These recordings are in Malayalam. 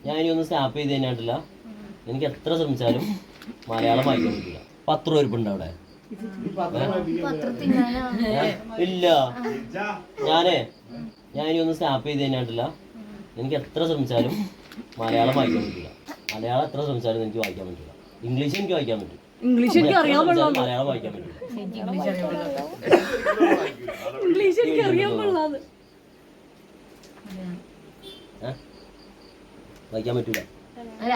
ഞാൻ ഇനി ഒന്ന് സ്നാപ്പ് ചെയ്ത് കഴിഞ്ഞാട്ടില്ല. എനിക്ക് എത്ര ശ്രമിച്ചാലും മലയാളം വായിക്കാൻ പറ്റില്ല. 10 രൂപ ഇരിപ്പുണ്ട് അവിടെ. ഇല്ല, ഞാൻ ഇനി ഒന്ന് സ്നാപ്പ് ചെയ്ത് കഴിഞ്ഞാട്ടില്ല. എനിക്ക് എത്ര ശ്രമിച്ചാലും മലയാളം വായിക്കാൻ പറ്റില്ല. മലയാളം എത്ര ശ്രമിച്ചാലും എനിക്ക് വായിക്കാൻ പറ്റില്ല. ഇംഗ്ലീഷ് എനിക്ക് വായിക്കാൻ പറ്റും. ഇംഗ്ലീഷ് എനിക്ക് അറിയാൻ പാടില്ല. മലയാളം വായിക്കാൻ പറ്റില്ല. ഇംഗ്ലീഷ് എനിക്ക് അറിയാൻ പാടില്ല. വായിക്കാൻ പറ്റൂല.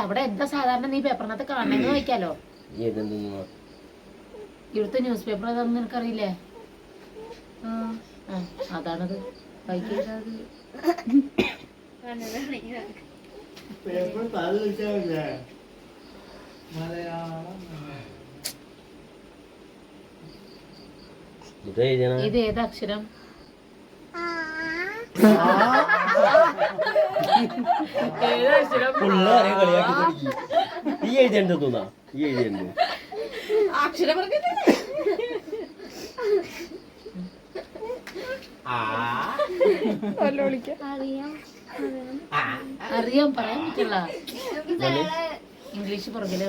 അവിടെ എന്താ സാധാരണ നീ പേപ്പറിനകത്ത് കാണണമെന്ന് വായിക്കാലോ. ഇവിടുത്തെ ന്യൂസ് പേപ്പർ ഏതാണെന്ന് നിനക്കറിയില്ലേ? അതാണത് വായിക്കുന്നത്. ഇത് ഏത് അക്ഷരം? ഈ എഴുതിയുണ്ട് തോന്നാ. ഈ എഴുതിയുണ്ട് അക്ഷരം അറിയാൻ പറയാൻ പറ്റില്ല. ഇംഗ്ലീഷ് പുറകില്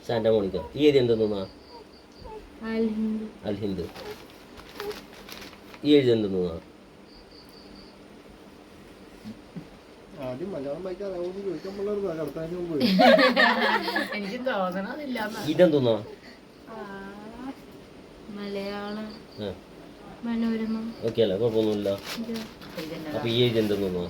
സാന്റാ മോണിക്ക. ഈ എഴുതി എന്താ തോന്നാ? അൽ ഹിന്ദ്. ഈ എഴുതി എന്താ തോന്നാ? ഇതെന്തോന്നാ? ഓക്കെ അല്ലേ, കുഴപ്പമൊന്നുമില്ല. അപ്പൊ ഈ എഴുതി എന്താ തോന്നാ?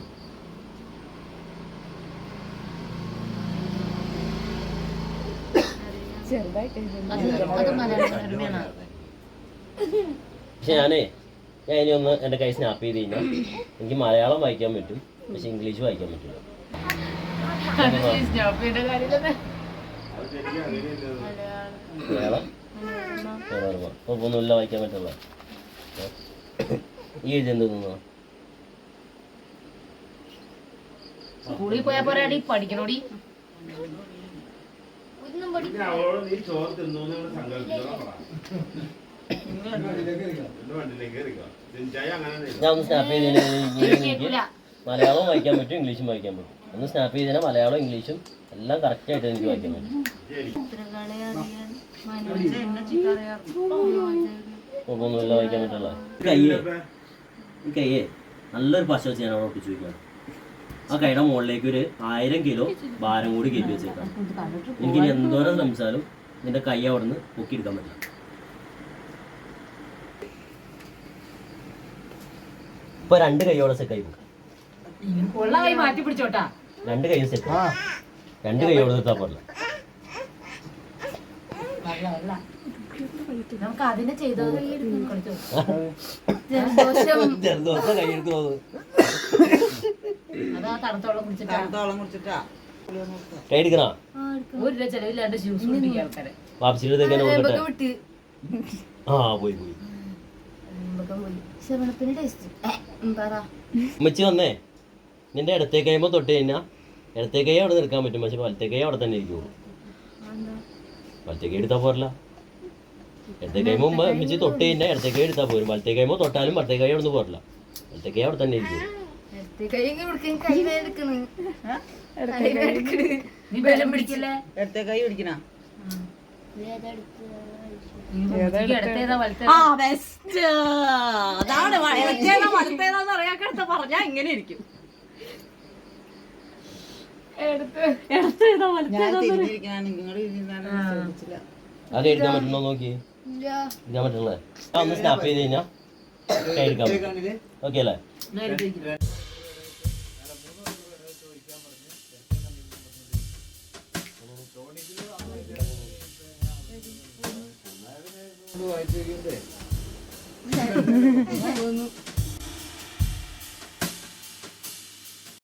പക്ഷെ ഞാൻ ഇനി ഒന്ന് എൻ്റെ കൈ സ്നാപ്പ് ചെയ്ത് കഴിഞ്ഞാൽ എനിക്ക് മലയാളം വായിക്കാൻ പറ്റും, പക്ഷെ ഇംഗ്ലീഷ് വായിക്കാൻ പറ്റില്ല. മലയാളം കുഴപ്പമൊന്നുമില്ല, വായിക്കാൻ പറ്റില്ല. ഈ എഴുതി എന്ത് തോന്നുക? സ്കൂളിൽ പോയാ പോരാടി, പഠിക്കണോടി. ഞാൻ ഒന്ന് സ്നാപ്പ് ചെയ്ത് എനിക്ക് മലയാളം വായിക്കാൻ പറ്റും, ഇംഗ്ലീഷും വായിക്കാൻ പറ്റും. ഒന്ന് സ്നാപ്പ് ചെയ്തതിനാൽ മലയാളം ഇംഗ്ലീഷും എല്ലാം കറക്റ്റായിട്ട് എനിക്ക് വായിക്കാൻ പറ്റും. കുഴപ്പമൊന്നുമില്ല, വായിക്കാൻ പറ്റുള്ള. ഈ കയ്യേ നല്ലൊരു പശ വെച്ച് ഞാൻ അവിടെ ഒട്ടിച്ചു വയ്ക്കാം. ആ കൈയുടെ മുകളിലേക്ക് ഒരു 1000 കിലോ ഭാരം കൂടി കയറ്റി വെച്ചേക്കാം. എനിക്കിനി എന്തോരം ശ്രമിച്ചാലും നിന്റെ കൈ അവിടെ നിന്ന് പൊക്കിയെടുക്കാൻ പറ്റില്ല. ഇപ്പൊ 2 കൈയോടെ സെറ്റായി പോകും. 2 കൈയും സെറ്റ്. 2 കൈയോടെ നിർത്താൻ പാടില്ല. നമുക്ക് അതിനെ ചെയ്തത് ജലദോഷം കൈയെടുക്കുന്നത്. അതാ തണുത്തോളം കുടിച്ചിട്ടാ കൈ എടുക്കണ ഒരു രൂപ ചെലവില്ലാണ്ട് ജ്യൂസ് കുടിക്കാൻ ആൾക്കാരെ. വാപ്സിയുടെ നോക്കട്ടെ. ആ പോയി പോയി. ഉമ്മച്ചി വന്നേ, നിന്റെ ഇടത്തേ കൈയുമ്പോൾ തൊട്ട് കഴിഞ്ഞാൽ ഇടത്തേ കൈ അവിടെ നിൽക്കാൻ പറ്റും, പക്ഷെ വലത്തേ കൈ അവിടെ തന്നെ ഇരിക്കുള്ളൂ. വലത്തേ കൈ എടുത്താൽ പോരല്ല. ഇടത്തേ കൈ മുമ്പ് ഉമ്മച്ചി തൊട്ട് കഴിഞ്ഞാൽ ഇടത്തേ കൈ എടുത്താൽ പോരും. വലത്തേ കൈമോ തൊട്ടാലും വലത്തേ കൈ അവിടെ നിന്ന് പോരില്ല. വലത്തേ കൈ അവിടെ തന്നെ ഇരിക്കും. പറഞ്ഞാ ഇങ്ങനെ ഇരിക്കും. അത് എഴുതാൻ പറ്റുന്നോ നോക്കി. എഴുതാൻ പറ്റുള്ളേ. ഒന്ന് സ്നാപ്പ് ചെയ്ത് കഴിഞ്ഞാൽ കൈ എടുക്കാൻ പറ്റും. ഓക്കെ അല്ലേ? വായിച്ചു